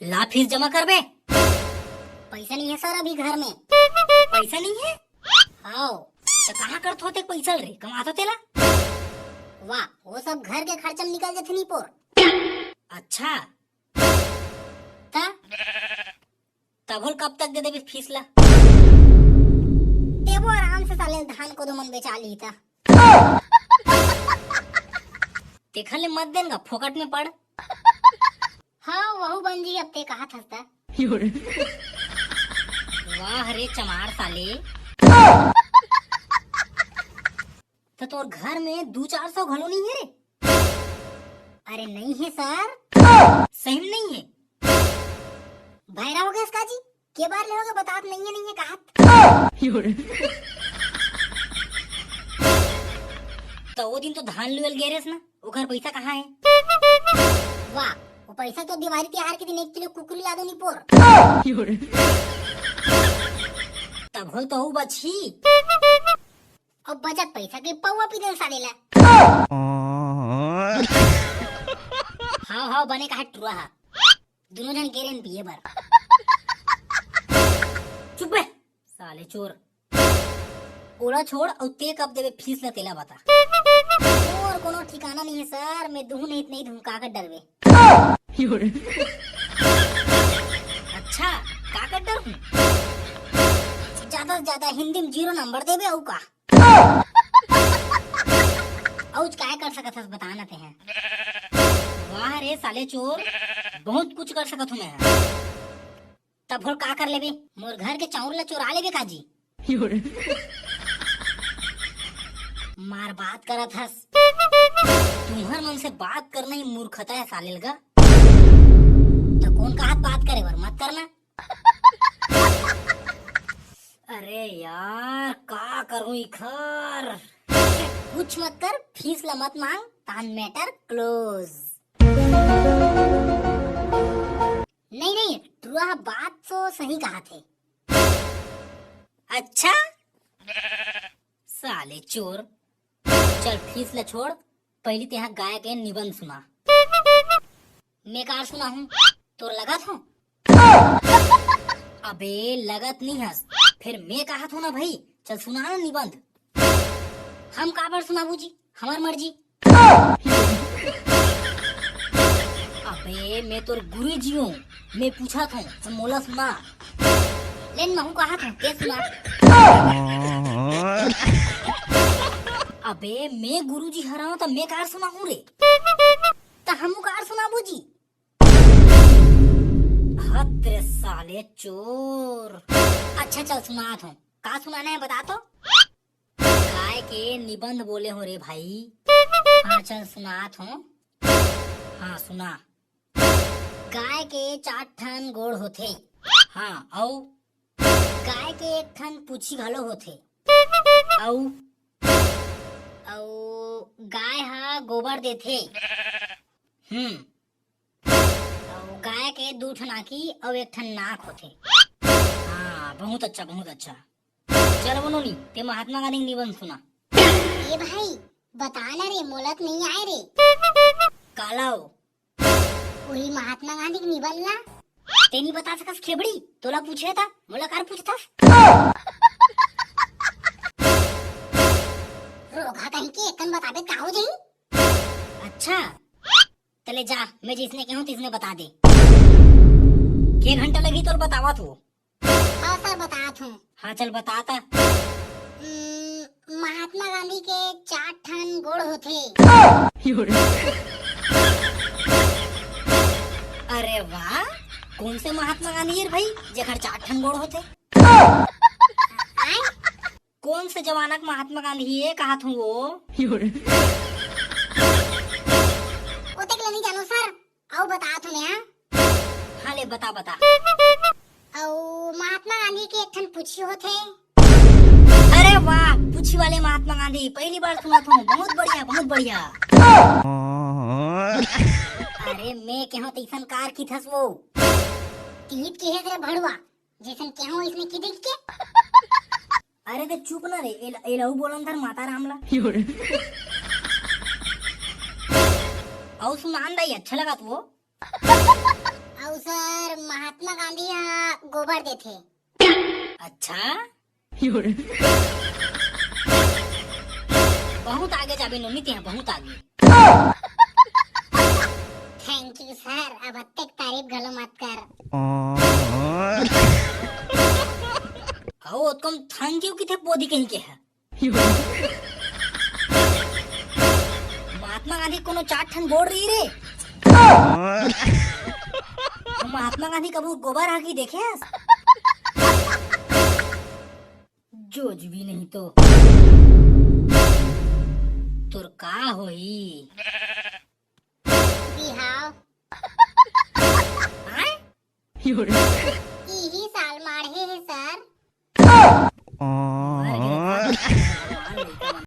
ला fees जमा कर बे। पैसा नहीं है सर अभी घर में। पैसा नहीं है? हाँ। तो कहाँ करत होते पैसा रे कमात हो तेला? वाह वो सब घर के खर्चा में निकल जाते नहीं पोर। अच्छा ता तब कब तक दे देबे फीस ला? देवो आराम से साले धान को दो मन बेचा ली था। देखा ले मत देन का फोकट में पड़। हाँ वहु बन जी अब ते कहा था। वाह रे चमार साले। तो तोर घर में 200-400 घलो नहीं है रे? अरे नहीं है सर। सही में नहीं है? भैरा हो गया इसका जी के बार ले होगा बतात नहीं है कहा। तो वो दिन तो धान लुएल गए रेस ना, वो घर पैसा कहाँ है? वाह वो पैसा तो दिवाली त्योहार के दिन 1 किलो कुकुरी ला दो नहीं पोर। तब हो तो बची और बचत पैसा के पौवा पी दे साले ला। हाँ बने कहा ट्रुआ हा दोनों जन गेरेन पिए बर। चुप है साले चोर। ओला छोड़ और ते कब देवे फीस ला तेला बता। और कोनो ठिकाना नहीं है सर मैं दूं नहीं धुमका कर डरवे। अच्छा का कर डर हूँ? ज्यादा से ज्यादा हिंदी में 0 नंबर देवे औ का। औज क्या कर सकत हस बताना ते हैं। वाह रे साले चोर बहुत कुछ कर सकत हूँ मैं। तब होल का कर लेबे मोर घर के चाउर ला चुरा लेबे काजी। मार बात करत हस। तुम्हार मन से बात करना ही मूर्खता है साले लगा। तो कौन का हाथ बात करे बर मत करना। अरे यार का करूं इखर? कुछ मत कर फीस ला मत मांग तान मैटर क्लोज। नहीं ट्रुआ बात तो सही कहा थे। अच्छा साले चोर चल फीस ला छोड़ पहले ते यहाँ गाय के निबंध सुना। मैं कार सुना हूँ तो लगत हूँ। अबे लगत नहीं हस फिर मैं कहा था ना भाई चल सुना ना निबंध। हम का बार सुनाबू जी हमार मर्जी। अबे मैं तोर गुरु जी हूँ मैं पूछा था तो मोला सुना। लेन महू कहा था के सुना। अबे मैं गुरुजी हराऊं तो मैं कार सुना हूँ रे। तो हम कार सुनाबू जी। हद रे साले चोर। अच्छा चल सुना था का सुनाना है बता तो। गाय के निबंध बोले हो रे भाई। हाँ चल सुना था। हाँ सुना। गाय के 4 ठन गोड़ होथे। हाँ औ गाय के 1 ठन पूछी घलो होथे। औ गाय हा गोबर देथे। गाय के 2 ठन आँखी और 1 ठन नाक होथे। हाँ बहुत अच्छा बहुत अच्छा। चल बनोनी ते महात्मा गांधी निबंध सुना। ए भाई बताना रे मोलत नहीं आए रे। कालाओ वही महात्मा गांधी के निबंध ला ते नहीं बता सकस खेबड़ी तोला पूछे था मोला कार पूछता। रोगा कहीं के एकन बताबे का हो जाई। अच्छा चले जा मैं जिसने कहूँ तिसने बता दे। के घंटा लगी तो बतावा तू। हाँ सर बतात हूँ। हाँ चल बताता। महात्मा गांधी के 4 ठन गोड़ होथे। अरे वाह कौन से महात्मा गांधी है भाई जेकर 4 ठन गोड़ होते? कौन से जमाना का महात्मा गांधी है कहा था वो? ओते के नहीं जानो सर आओ बता तो मैं। हाँ ले बता बता। महात्मा गांधी के 1 ठन पूछी होथे। अरे वाह पूछी वाले महात्मा गांधी पहली बार सुना था। बहुत बढ़िया बहुत बढ़िया। अरे मैं कहूँ तीसन कार की थस वो तीत की है भड़वा जैसन कहूँ इसने की देख के। अरे तो चुप ना रे ए लहू बोलन थर माता रामला। और सुनान दाई अच्छा लगा तू। सर महात्मा गांधी गोबर देथे। अच्छा बहुत आगे जाबे नोनी तेहा, बहुत आगे। थैंक यू सर, अब अत्तेक तारीफ घलो मत कर। आओ तुम थैंक यू किथे बोदी कहीं के है। महात्मा गांधी कोनो चार ठन बोल रही रे। महात्मा गांधी कबू गोबर हाकी देखे हस? जोज भी नहीं तो तुर का होई बिहाव आय? इही साल माढ़े है सर।